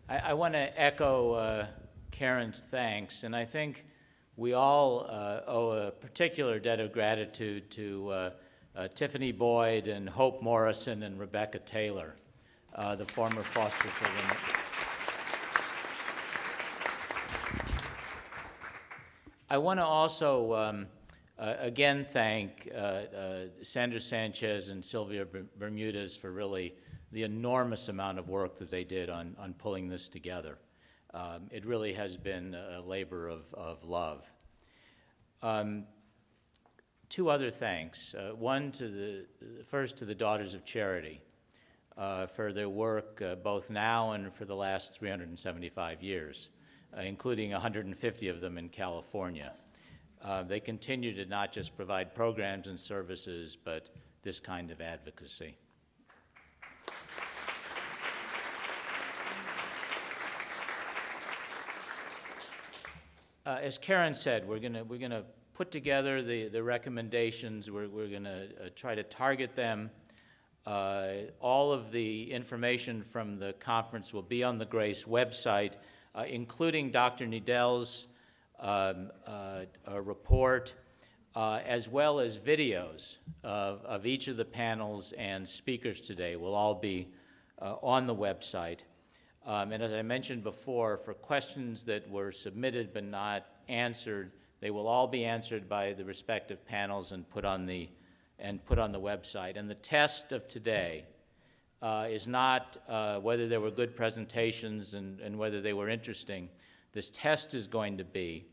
I want to echo Karen's thanks, and I think we all owe a particular debt of gratitude to Tiffany Boyd and Hope Morrison and Rebecca Taylor, the former foster children. I want to also again thank Sandra Sanchez and Sylvia Bermudez for really the enormous amount of work that they did on pulling this together. It really has been a labor of love. Two other thanks. One first to the Daughters of Charity for their work both now and for the last 375 years, including 150 of them in California. They continue to not just provide programs and services, but this kind of advocacy. As Karen said, we're gonna put together the recommendations. We're gonna try to target them. All of the information from the conference will be on the GRACE website, including Dr. Niedel's report, as well as videos of each of the panels and speakers today will all be on the website. And as I mentioned before, for questions that were submitted but not answered, they will all be answered by the respective panels and put on the website. And the test of today is not whether there were good presentations and whether they were interesting. This test is going to be,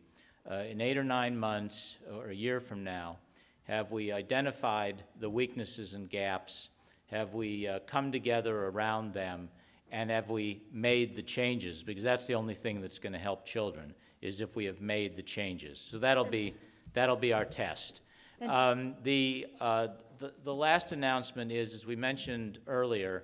in 8 or 9 months or a year from now, have we identified the weaknesses and gaps? Have we come together around them? And have we made the changes? Because that's the only thing that's going to help children, is if we have made the changes. So that'll be our test. The last announcement is, as we mentioned earlier,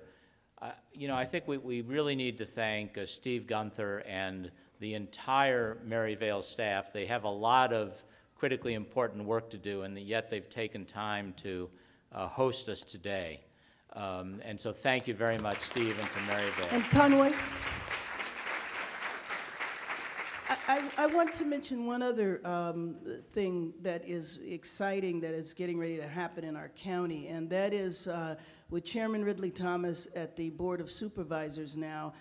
I think we really need to thank Steve Gunther and the entire Maryvale staff. They have a lot of critically important work to do, and yet they've taken time to host us today. And so thank you very much, Steve, and to Maryvale. And Conway, I want to mention one other thing that is exciting that is getting ready to happen in our county, and that is with Chairman Ridley Thomas at the Board of Supervisors now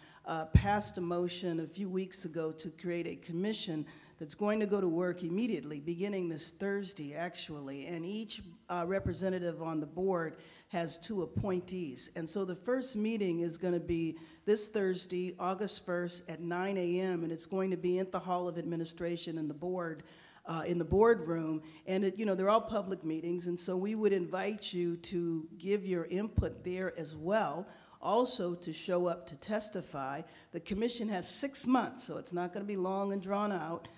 passed a motion a few weeks ago to create a commission that's going to go to work immediately, beginning this Thursday, actually, and each representative on the board has 2 appointees. And so the first meeting is going to be this Thursday, August 1st at 9 a.m., and it's going to be at the Hall of Administration in the boardroom. And they're all public meetings, and so we would invite you to give your input there as well. Also to show up to testify. The commission has 6 months, so it's not going to be long and drawn out,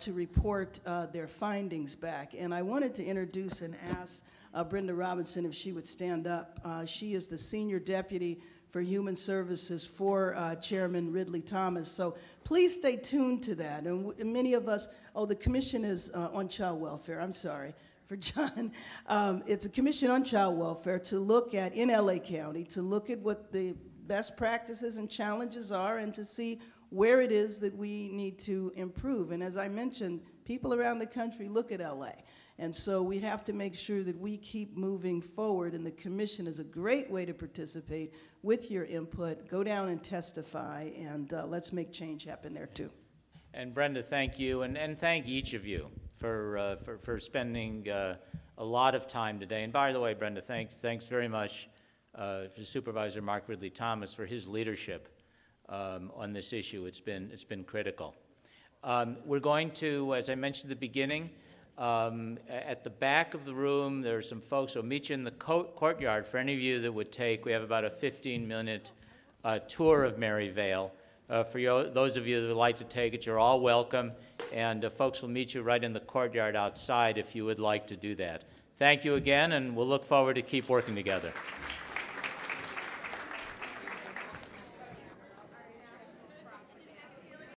to report their findings back. And I wanted to introduce and ask Brenda Robinson if she would stand up. She is the Senior Deputy for Human Services for Chairman Ridley Thomas. So please stay tuned to that. And many of us, the commission is on child welfare, I'm sorry. For John, it's a commission on child welfare to look at, in LA County, to look at what the best practices and challenges are and to see where it is that we need to improve. And as I mentioned, people around the country look at LA. And so we have to make sure that we keep moving forward, and the commission is a great way to participate with your input. Go down and testify, and let's make change happen there too. And Brenda, thank you, and thank each of you for spending a lot of time today. And by the way, Brenda, thanks very much to Supervisor Mark Ridley Thomas for his leadership on this issue. It's been critical. We're going to, as I mentioned at the beginning, at the back of the room, there are some folks who will meet you in the courtyard. For any of you that would take, we have about a 15-minute tour of Maryvale. For those of you that would like to take it, you're all welcome, and folks will meet you right in the courtyard outside if you would like to do that. Thank you again, and we'll look forward to keep working together.